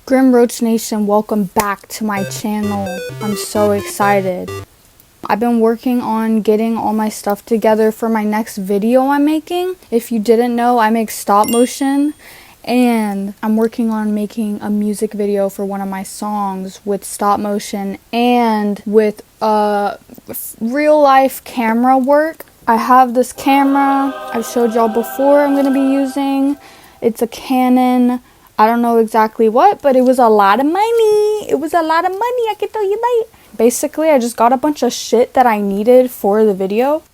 GrimRoach Nation, welcome back to my channel. I'm so excited. I've been working on getting all my stuff together for my next video I'm making. If you didn't know, I make stop motion and I'm working on making a music video for one of my songs with stop motion and with real life camera work. I have this camera I've showed y'all before I'm going to be using. It's a Canon. I don't know exactly what, but it was a lot of money. It was a lot of money, I can tell you that. Basically, I just got a bunch of shit that I needed for the video.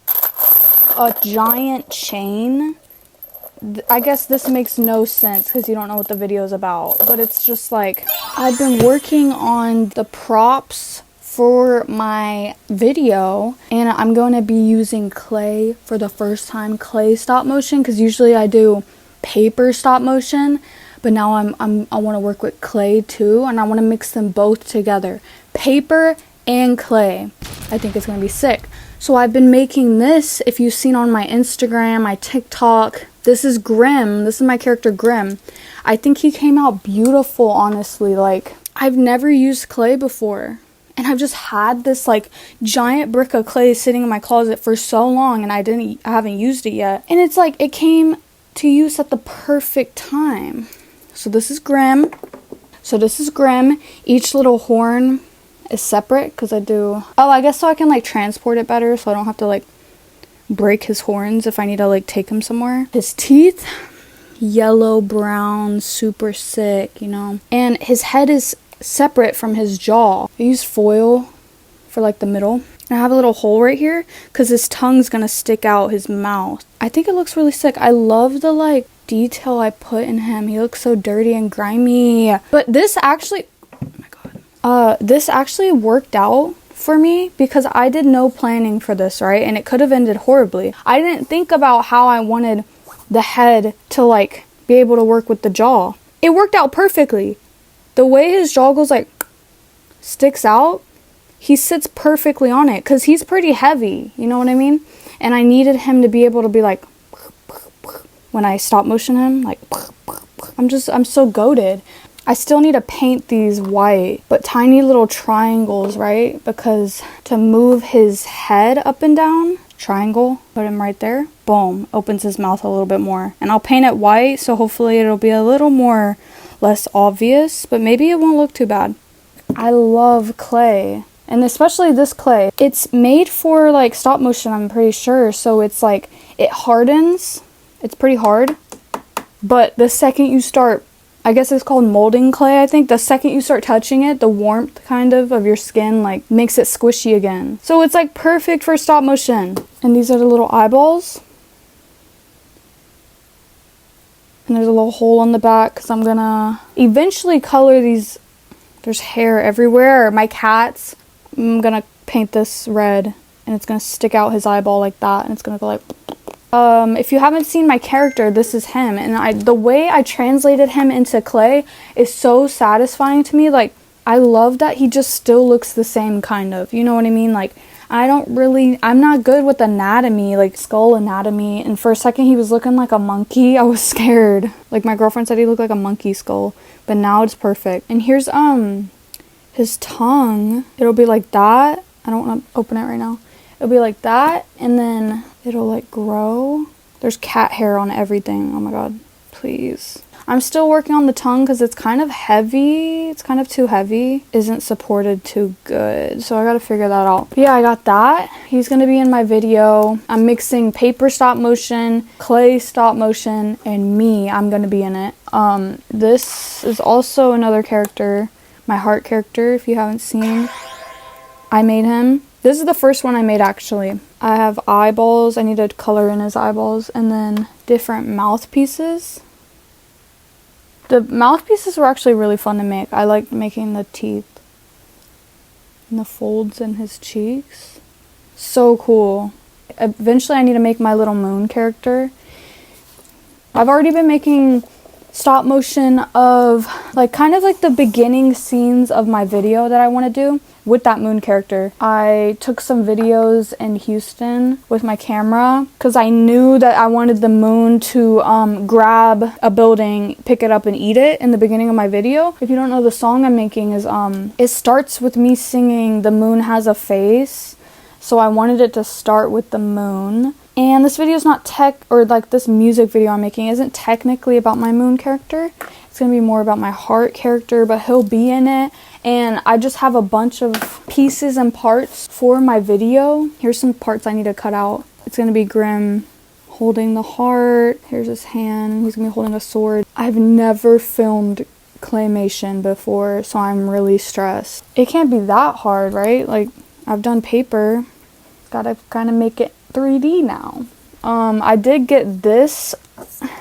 A giant chain. I guess this makes no sense because you don't know what the video is about. But it's just like, I've been working on the props for my video. And I'm going to be using clay for the first time. Clay stop motion, because usually I do paper stop motion. But now I want to work with clay too, and I want to mix them both together. Paper and clay. I think it's going to be sick. So I've been making this, if you've seen on my Instagram, my TikTok. This is Grim. This is my character Grim. I think he came out beautiful, honestly. Like, I've never used clay before. And I've just had this like giant brick of clay sitting in my closet for so long, and I haven't used it yet. And it's like, it came to use at the perfect time. So this is Grim. Each little horn is separate because I guess so I can like transport it better so I don't have to like break his horns if I need to like take him somewhere. His teeth, yellow, brown, super sick, you know. And his head is separate from his jaw. I used foil for like the middle. And I have a little hole right here because his tongue's gonna stick out his mouth. I think it looks really sick. I love the like detail I put in him. He looks so dirty and grimy. But this actually, oh my god, this actually worked out for me because I did no planning for this, right? And it could have ended horribly. I didn't think about how I wanted the head to like be able to work with the jaw. It worked out perfectly. The way his jaw goes like sticks out, he sits perfectly on it because he's pretty heavy, you know what I mean? And I needed him to be able to be like, when I stop motion him, like, I'm so goated. I still need to paint these white, but tiny little triangles, right? Because to move his head up and down, triangle, put him right there, boom, opens his mouth a little bit more. And I'll paint it white, so hopefully it'll be a little more less obvious, but maybe it won't look too bad. I love clay. And especially this clay. It's made for like stop motion, I'm pretty sure. So it's like, it hardens. It's pretty hard. But the second you start, I guess it's called molding clay, I think. The second you start touching it, the warmth kind of your skin like makes it squishy again. So it's like perfect for stop motion. And these are the little eyeballs. And there's a little hole on the back because I'm gonna eventually color these. There's hair everywhere. My cat's. I'm gonna paint this red and it's gonna stick out his eyeball like that, and it's gonna go like if you haven't seen my character, this is him, and the way I translated him into clay is so satisfying to me. Like, I love that he just still looks the same, kind of, you know what I mean? Like, I'm not good with anatomy, like skull anatomy, and for a second he was looking like a monkey. I was scared. Like, my girlfriend said he looked like a monkey skull, but now it's perfect. And here's his tongue. It'll be like that. I don't want to open it right now. It'll be like that, and then it'll like grow. There's cat hair on everything. Oh my god, please. I'm still working on the tongue because it's kind of heavy. It's kind of too heavy. Isn't supported too good, so I gotta figure that out. But yeah, I got that. He's gonna be in my video. I'm mixing paper stop motion, clay stop motion, and me. I'm gonna be in it. This is also another character, my heart character. If you haven't seen, I made him. This is the first one I made, actually. I have eyeballs. I need to color in his eyeballs. And then different mouthpieces. The mouthpieces were actually really fun to make. I liked making the teeth and the folds in his cheeks. So cool. Eventually I need to make my little moon character. I've already been making stop motion of like kind of like the beginning scenes of my video that I want to do with that moon character. I took some videos in Houston with my camera because I knew that I wanted the moon to grab a building, pick it up and eat it in the beginning of my video. If you don't know, the song I'm making is it starts with me singing "The Moon Has a Face," so I wanted it to start with the moon. And this video is not this music video I'm making isn't technically about my moon character. It's going to be more about my heart character, but he'll be in it. And I just have a bunch of pieces and parts for my video. Here's some parts I need to cut out. It's going to be Grim holding the heart. Here's his hand. He's going to be holding a sword. I've never filmed claymation before, so I'm really stressed. It can't be that hard, right? Like, I've done paper. Gotta kind of make it 3D now. I did get this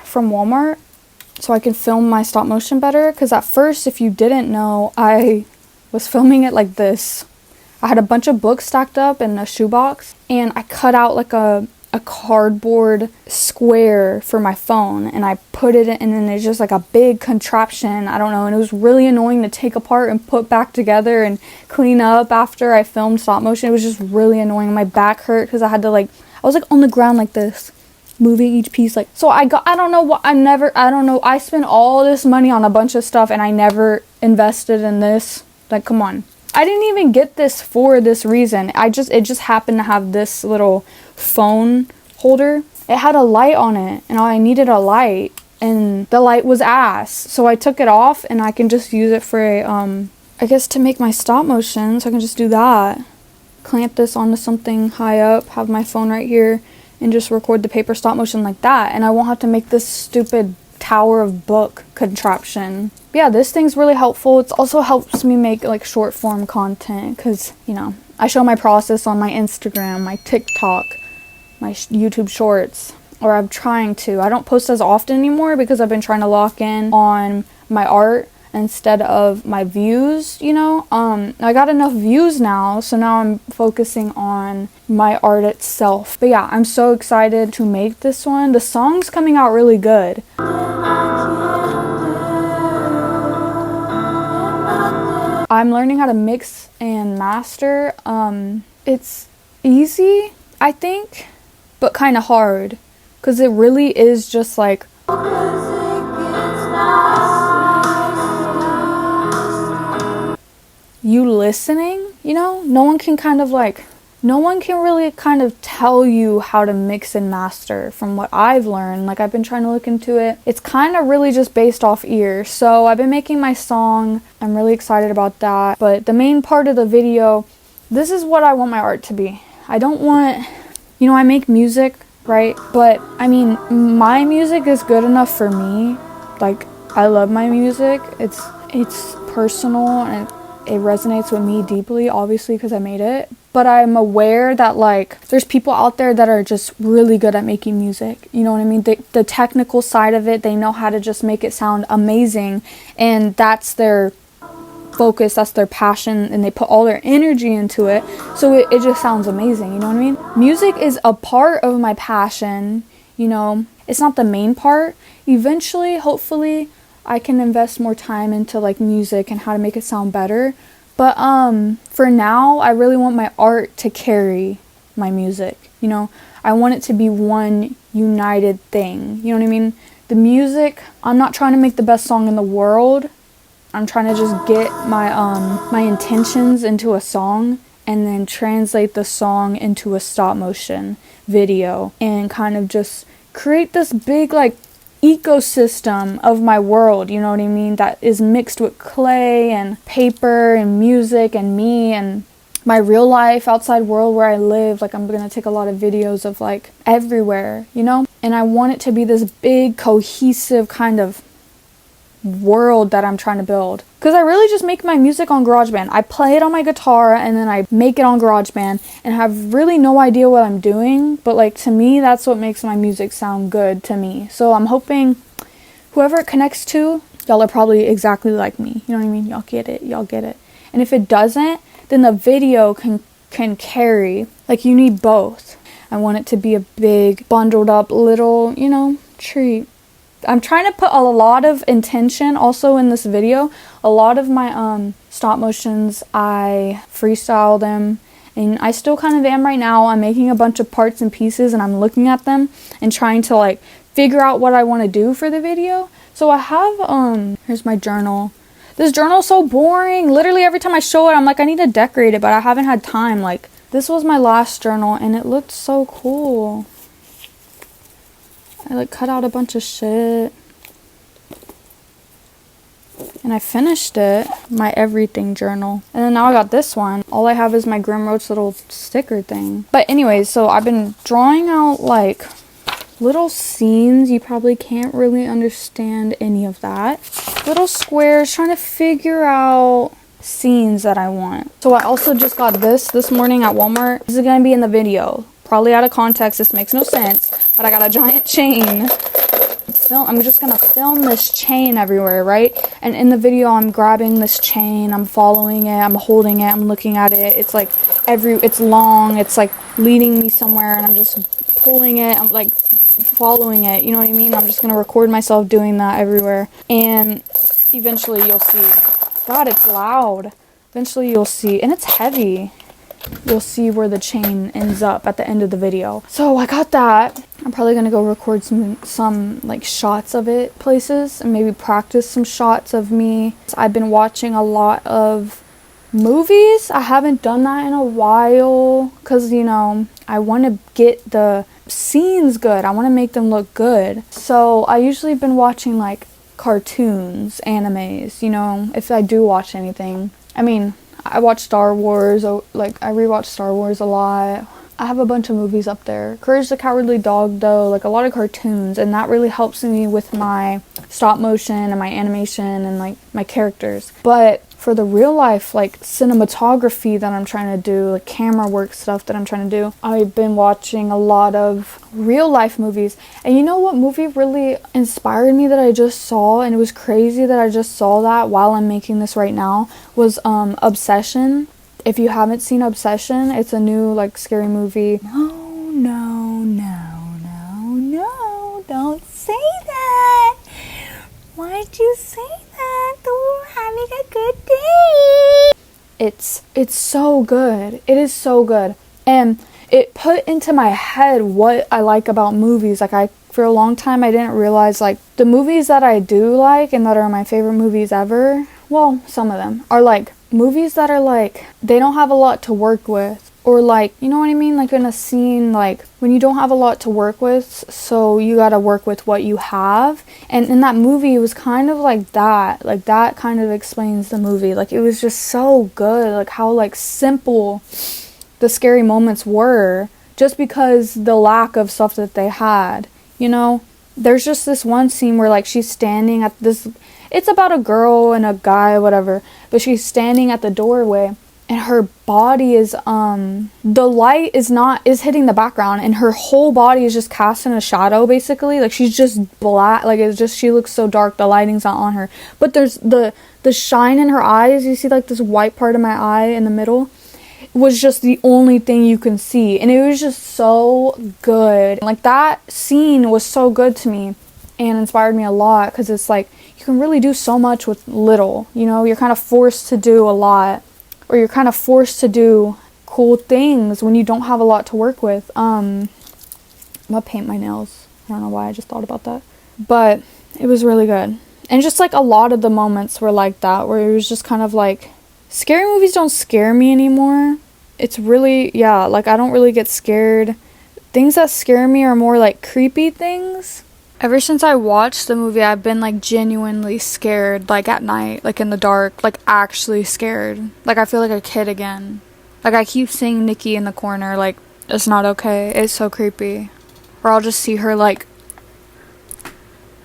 from Walmart so I can film my stop motion better, because at first, if you didn't know, I was filming it like this. I had a bunch of books stacked up in a shoebox, and I cut out like a cardboard square for my phone, and I put it in, and then it's just like a big contraption, I don't know, and it was really annoying to take apart and put back together and clean up after I filmed stop motion. It was just really annoying. My back hurt because I had to I was like on the ground like this, moving each piece so I spent all this money on a bunch of stuff and I never invested in this. Like, come on. I didn't even get this for this reason. It just happened to have this little phone holder. It had a light on it, and I needed a light, and the light was ass. So I took it off, and I can just use it for I guess to make my stop motion. So I can just do that. Clamp this onto something high up, have my phone right here, and just record the paper stop motion like that. And I won't have to make this stupid tower of book contraption. But yeah, this thing's really helpful. It also helps me make like short form content because, you know, I show my process on my Instagram, my TikTok, my YouTube shorts, or I'm trying to. I don't post as often anymore because I've been trying to lock in on my art instead of my views, you know. I got enough views now, so now I'm focusing on my art itself. But yeah, I'm so excited to make this one. The song's coming out really good. I'm learning how to mix and master. It's easy, I think, but kind of hard, because it really is just like you listening, you know. No one can really kind of tell you how to mix and master from what I've learned. Like, I've been trying to look into it. It's kind of really just based off ear. So I've been making my song. I'm really excited about that. But the main part of the video, this is what I want my art to be. I don't want, you know, I make music, right? But I mean, my music is good enough for me. Like, I love my music. It's personal, and it resonates with me deeply, obviously, because I made it. But I'm aware that, like, there's people out there that are just really good at making music. You know what I mean? The technical side of it, they know how to just make it sound amazing. And that's their focus, that's their passion, and they put all their energy into it. So it just sounds amazing, you know what I mean? Music is a part of my passion, you know. It's not the main part. Eventually, hopefully, I can invest more time into like music and how to make it sound better. But for now, I really want my art to carry my music, you know. I want it to be one united thing, you know what I mean? The music, I'm not trying to make the best song in the world. I'm trying to just get my intentions into a song and then translate the song into a stop motion video and kind of just create this big like ecosystem of my world, you know what I mean, that is mixed with clay and paper and music and me and my real life outside world where I live. Like, I'm gonna take a lot of videos of like everywhere, you know, and I want it to be this big cohesive kind of world that I'm trying to build, because I really just make my music on GarageBand. I play it on my guitar and then I make it on GarageBand and have really no idea what I'm doing, but like, to me, that's what makes my music sound good to me. So I'm hoping whoever it connects to, y'all are probably exactly like me, you know what I mean? Y'all get it. And if it doesn't, then the video can carry. Like, you need both. I want it to be a big bundled up little, you know, treat I'm trying to put a lot of intention also in this video. A lot of my stop motions, I freestyle them, and I still kind of am right now. I'm making a bunch of parts and pieces, and I'm looking at them and trying to like figure out what I want to do for the video. So I have here's my journal. This journal is so boring. Literally every time I show it, I'm like, I need to decorate it, but I haven't had time. Like, this was my last journal, and it looked so cool. I like cut out a bunch of shit, and I finished it, my everything journal. And then now I got this one. All I have is my GrimRoach little sticker thing. But anyways, so I've been drawing out like little scenes. You probably can't really understand any of that. Little squares, trying to figure out scenes that I want. So I also just got this morning at Walmart. This is gonna be in the video. Probably out of context, this makes no sense, but I got a giant chain. I'm just gonna film this chain everywhere, right? And in the video, I'm grabbing this chain, I'm following it, I'm holding it, I'm looking at it. It's like it's long, it's like leading me somewhere, and I'm just pulling it, I'm like following it, you know what I mean? I'm just gonna record myself doing that everywhere, and eventually you'll see. God, it's loud. Eventually you'll see, and it's heavy. You'll see where the chain ends up at the end of the video. So I got that. I'm probably gonna go record some like shots of it places, and maybe practice some shots of me. I've been watching a lot of movies. I haven't done that in a while because, you know, I want to get the scenes good. I want to make them look good. So I usually been watching like cartoons, animes, you know, if I do watch anything. I mean, I watch Star Wars, like I rewatch Star Wars a lot. I have a bunch of movies up there. Courage the Cowardly Dog though, like a lot of cartoons, and that really helps me with my stop motion and my animation and like my characters. But for the real life, like cinematography that I'm trying to do, like camera work stuff that I'm trying to do, I've been watching a lot of real life movies. And you know what movie really inspired me that I just saw, and it was crazy that I just saw that while I'm making this right now, was Obsession. If you haven't seen Obsession, it's a new like scary movie. No, don't say that. Why'd you say that? We're having a good day. It's so good. It is so good. And it put into my head what I like about movies. Like for a long time I didn't realize like the movies that I do like and that are my favorite movies ever, well, some of them are like movies that are like they don't have a lot to work with, or like, you know what I mean, like in a scene, like when you don't have a lot to work with, so you gotta work with what you have. And in that movie it was kind of like that kind of explains the movie. Like it was just so good, like how like simple the scary moments were, just because the lack of stuff that they had, you know. There's just this one scene where like she's standing at this, it's about a girl and a guy, whatever, but she's standing at the doorway, and her body is the light is hitting the background, and her whole body is just cast in a shadow basically. Like she's just black, like it's just, she looks so dark, the lighting's not on her, but there's the shine in her eyes. You see like this white part of my eye in the middle was just the only thing you can see, and it was just so good. Like that scene was so good to me and inspired me a lot, because it's like you can really do so much with little, you know. You're kind of forced to do a lot, or you're kind of forced to do cool things when you don't have a lot to work with. I'm gonna paint my nails. I don't know why I just thought about that, but it was really good. And just like a lot of the moments were like that, where it was just kind of like, scary movies don't scare me anymore. It's really, yeah, like I don't really get scared. Things that scare me are more like creepy things. Ever since I watched the movie, I've been like genuinely scared, like at night, like in the dark, like actually scared. Like I feel like a kid again. Like I keep seeing Nikki in the corner, like it's not okay. It's so creepy. Or I'll just see her like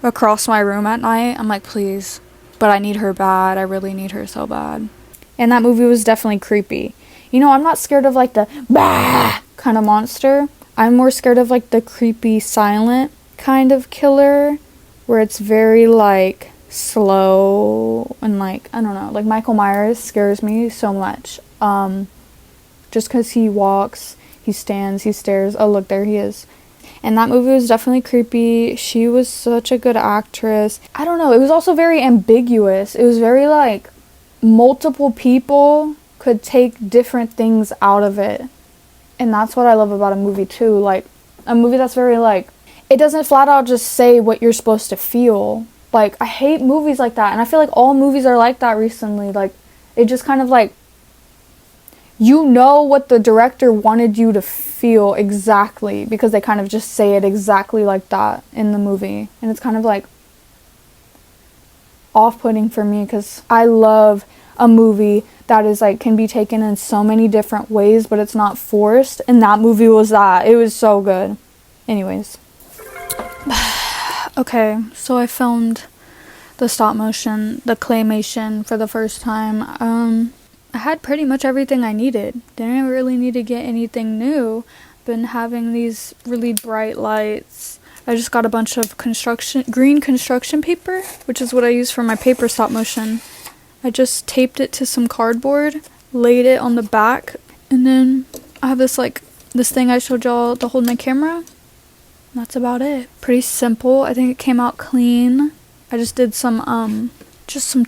across my room at night. I'm like, please. But I need her bad. I really need her so bad. And that movie was definitely creepy. You know, I'm not scared of like the bah kind of monster. I'm more scared of like the creepy silent kind of killer, where it's very like slow and like, I don't know, like Michael Myers scares me so much. Just because he walks, he stands, he stares, oh look, there he is. And that movie was definitely creepy. She was such a good actress. I don't know, it was also very ambiguous. It was very like multiple people could take different things out of it. And that's what I love about a movie too. Like a movie that's very like, it doesn't flat out just say what you're supposed to feel. Like I hate movies like that, and I feel like all movies are like that recently. Like it just kind of like, you know what the director wanted you to feel exactly because they kind of just say it exactly like that in the movie. And it's kind of like off-putting for me because I love a movie that is like can be taken in so many different ways, but it's not forced. And that movie was that. It was so good. Anyways. Okay, so I filmed the stop motion, the claymation for the first time. I had pretty much everything I needed. Didn't really need to get anything new. Been having these really bright lights. I just got a bunch of green construction paper, which is what I use for my paper stop motion. I just taped it to some cardboard, laid it on the back, and then I have this thing I showed y'all to hold my camera. That's about it. Pretty simple. I think it came out clean. I just did some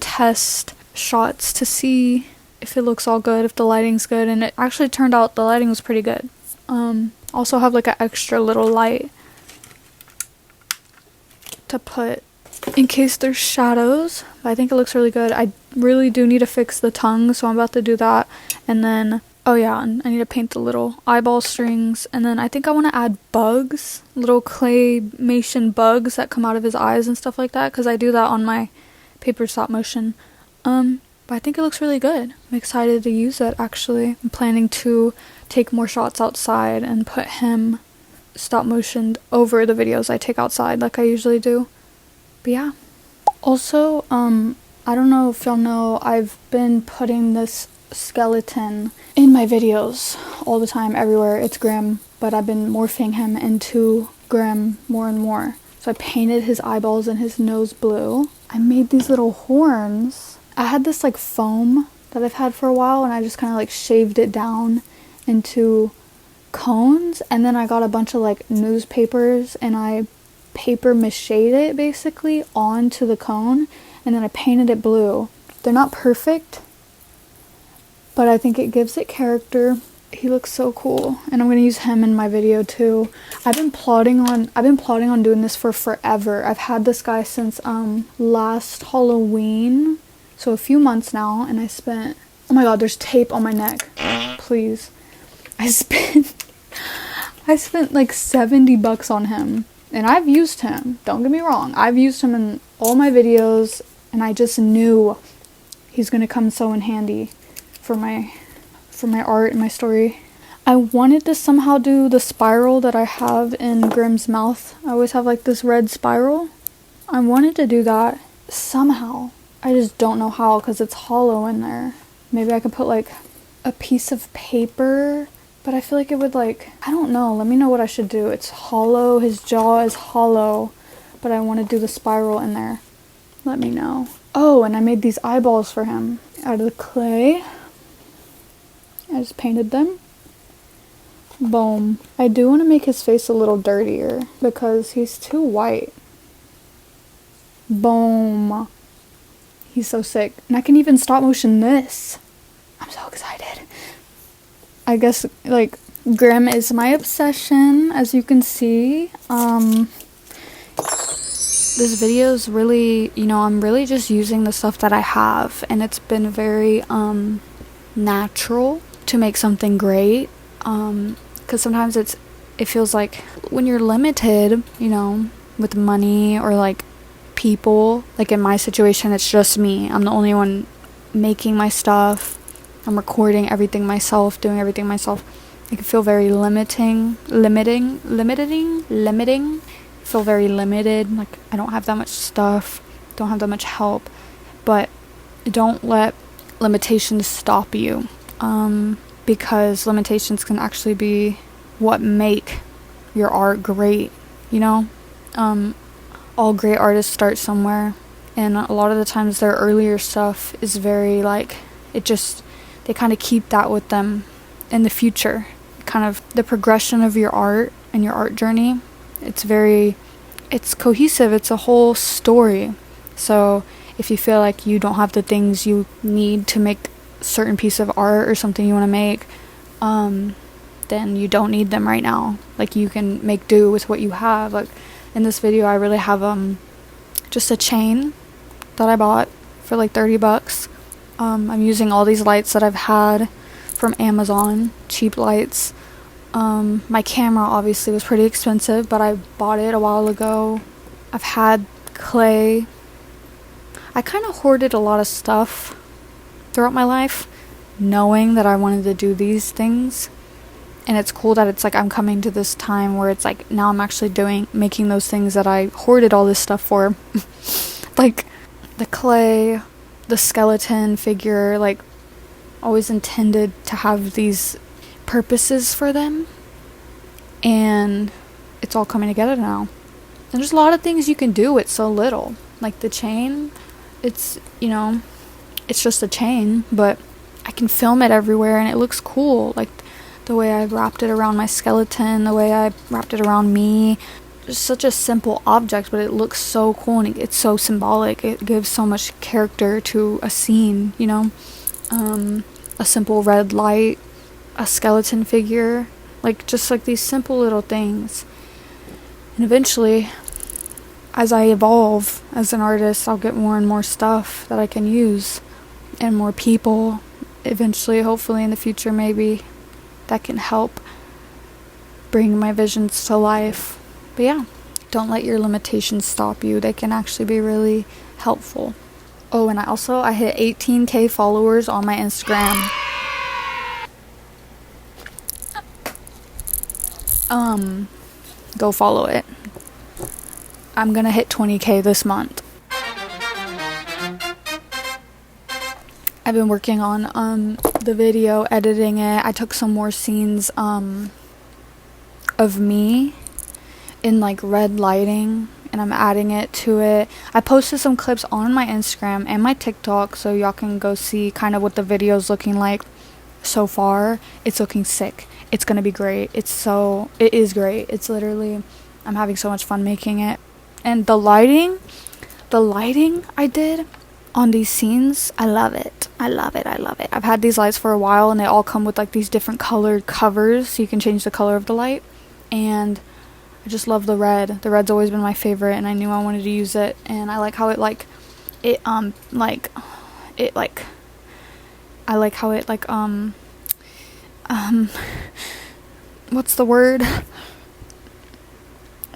test shots to see if it looks all good, if the lighting's good, and it actually turned out the lighting was pretty good. Also have like an extra little light to put in case there's shadows. But I think it looks really good. I really do need to fix the tongue, so I'm about to do that. And then, oh yeah, and I need to paint the little eyeball strings. And then I think I want to add bugs, little claymation bugs that come out of his eyes and stuff like that, because I do that on my paper stop motion. But I think it looks really good. I'm excited to use it, actually. I'm planning to take more shots outside and put him stop motioned over the videos I take outside like I usually do. But yeah. Also, I don't know if y'all know, I've been putting this skeleton in my videos all the time, everywhere. It's Grim, but I've been morphing him into Grim more and more. So I painted his eyeballs and his nose blue. I made these little horns. I had this like foam that I've had for a while, and I just kind of like shaved it down into cones, and then I got a bunch of like newspapers and I paper mached it basically onto the cone, and then I painted it blue. They're not perfect, but I think it gives it character. He looks so cool, and I'm gonna use him in my video too. I've been plotting on doing this for forever. I've had this guy since last Halloween. So a few months now, and I spent, oh my god, there's tape on my neck. Please. I spent like $70 on him, and I've used him. Don't get me wrong. I've used him in all my videos, and I just knew he's gonna come so in handy for my art and my story. I wanted to somehow do the spiral that I have in Grim's mouth. I always have like this red spiral. I wanted to do that somehow. I just don't know how, because it's hollow in there. Maybe I could put like a piece of paper, but I feel like it would like, I don't know. Let me know what I should do. It's hollow. His jaw is hollow, but I want to do the spiral in there. Let me know. Oh, and I made these eyeballs for him out of the clay. I just painted them. Boom. I do want to make his face a little dirtier because he's too white. Boom. He's so sick. And I can even stop motion this. I'm so excited. I guess, like, Grim is my obsession, as you can see. This video is really, I'm really just using the stuff that I have. And it's been very, natural to make something great. Because sometimes it feels like when you're limited, with money or, like, people, like in my situation, it's just me. I'm the only one making my stuff. I'm recording everything myself, doing everything myself. It can feel very limiting. Feel very limited. Like I don't have that much stuff, don't have that much help. But don't let limitations stop you. Because limitations can actually be what make your art great, all great artists start somewhere, and a lot of the times their earlier stuff is very like, they kind of keep that with them in the future. Kind of the progression of your art and your art journey It's cohesive. It's a whole story. So if you feel like you don't have the things you need to make a certain piece of art or something you want to make, then you don't need them right now. Like, you can make do with what you have. Like, in this video, I really have just a chain that I bought for like $30. I'm using all these lights that I've had from Amazon, cheap lights. My camera obviously was pretty expensive, but I bought it a while ago. I've had clay. I kind of hoarded a lot of stuff throughout my life, knowing that I wanted to do these things. And it's cool that it's like I'm coming to this time where it's like now I'm actually making those things that I hoarded all this stuff for. Like the clay, the skeleton figure, like always intended to have these purposes for them, and it's all coming together now. And there's a lot of things you can do with so little. Like the chain, it's just a chain, but I can film it everywhere and it looks cool. Like the way I wrapped it around my skeleton, the way I wrapped it around me. Just such a simple object, but it looks so cool and it's so symbolic. It gives so much character to a scene, a simple red light, a skeleton figure, like just like these simple little things. And eventually, as I evolve as an artist, I'll get more and more stuff that I can use, and more people eventually, hopefully in the future, maybe, that can help bring my visions to life. But yeah, don't let your limitations stop you. They can actually be really helpful. Oh, and I hit 18K followers on my Instagram. Go follow it. I'm gonna hit 20K this month. I've been working on the video, editing it. I took some more scenes of me in like red lighting, and I'm adding it to it. I posted some clips on my Instagram and my TikTok, so y'all can go see kind of what the video's looking like so far. It's looking sick. It's gonna be great. It is great. It's literally, I'm having so much fun making it. And the lighting I did on these scenes, I love it. I've had these lights for a while, and they all come with like these different colored covers, so you can change the color of the light. And I just love the red. The red's always been my favorite, and I knew I wanted to use it. And I like how I like how it what's the word?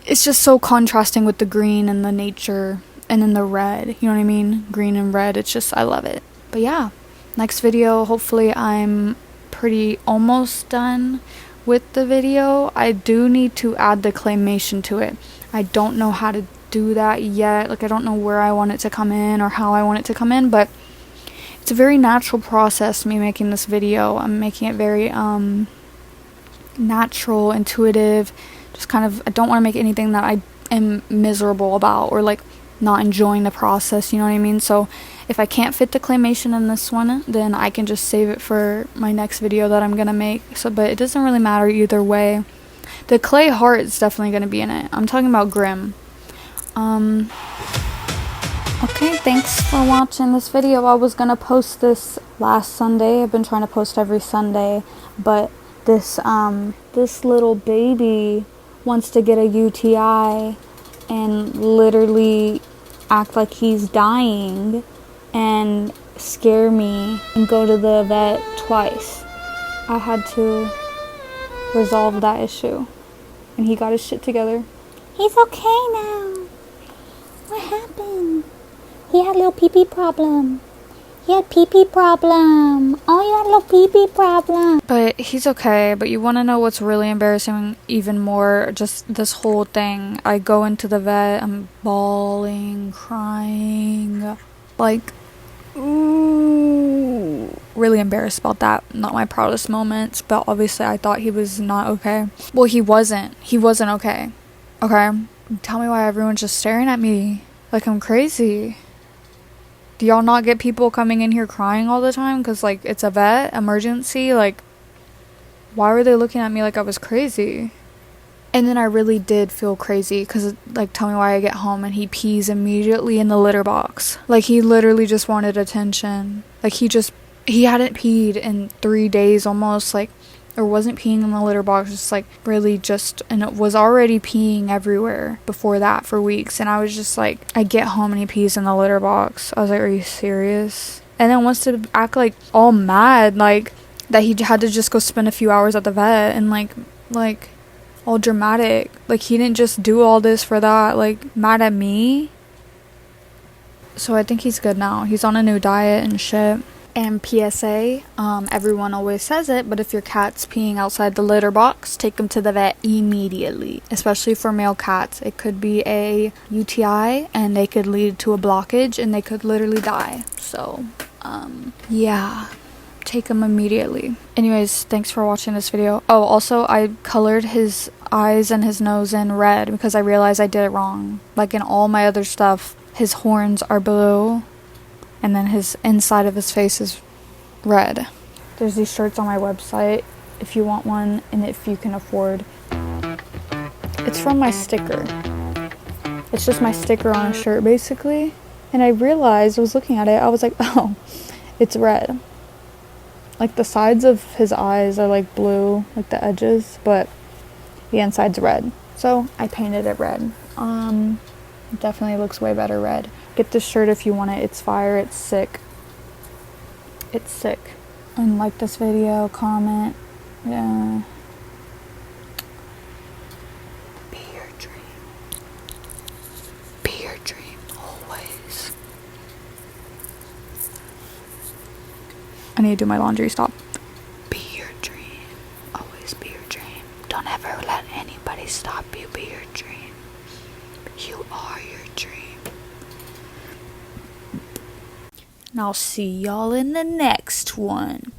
It's just so contrasting with the green and the nature, and then the red, you know what I mean? Green and red, it's just, I love it. But yeah, next video, hopefully I'm pretty almost done with the video. I do need to add the claymation to it. I don't know how to do that yet. Like, I don't know where I want it to come in or how I want it to come in, but it's a very natural process, me making this video. I'm making it very natural, intuitive, just kind of, I don't want to make anything that I am miserable about or like not enjoying the process, you know what I mean? So if I can't fit the claymation in this one, then I can just save it for my next video that I'm gonna make. So, but it doesn't really matter either way. The clay heart is definitely gonna be in it. I'm talking about Grim. Okay, thanks for watching this video. I was gonna post this last Sunday. I've been trying to post every Sunday, but this little baby wants to get a UTI and literally act like he's dying and scare me and go to the vet twice. I had to resolve that issue, and he got his shit together. He's okay now. What happened? He had a little pee-pee problem. Oh, you had a little pee-pee problem. But he's okay. But you want to know what's really embarrassing even more? Just this whole thing. I go into the vet, I'm bawling, crying. Like, ooh. Really embarrassed about that. Not my proudest moments, but obviously I thought he was not okay. Well, he wasn't. He wasn't okay. Okay? Tell me why everyone's just staring at me like I'm crazy. Do y'all not get people coming in here crying all the time because, like, it's a vet emergency? Like, why were they looking at me like I was crazy? And then I really did feel crazy because, like, tell me why I get home and he pees immediately in the litter box. Like, he literally just wanted attention. Like, he hadn't peed in 3 days almost, like, or wasn't peeing in the litter box, just, like, really just, and it was already peeing everywhere before that for weeks. And I was just like, I get home and he pees in the litter box. I was like, are you serious? And then wants to act, like, all mad, like, that he had to just go spend a few hours at the vet and, like, all dramatic. Like, he didn't just do all this for that. Like, mad at me. So I think he's good now. He's on a new diet and shit. And PSA, everyone always says it, but if your cat's peeing outside the litter box, take him to the vet immediately. Especially for male cats. It could be a UTI and they could lead to a blockage and they could literally die. So, yeah. Take him immediately. Anyways, thanks for watching this video. Oh, also, I colored his eyes and his nose in red because I realized I did it wrong. Like, in all my other stuff, his horns are blue and then his inside of his face is red. There's these shirts on my website if you want one and if you can afford. It's from my sticker. It's just my sticker on a shirt, basically. And I realized, I was looking at it, I was like, oh, it's red. Like, the sides of his eyes are, like, blue, like the edges, but the inside's red. So, I painted it red. It definitely looks way better red. Get this shirt if you want it. It's fire. It's sick. It's sick. And like this video, comment. Yeah. Be your dream. Be your dream, always. I need to do my laundry. Stop. Be your dream. Always be your dream. Don't ever let anybody stop you. Be your dream. You are your dream. And I'll see y'all in the next one.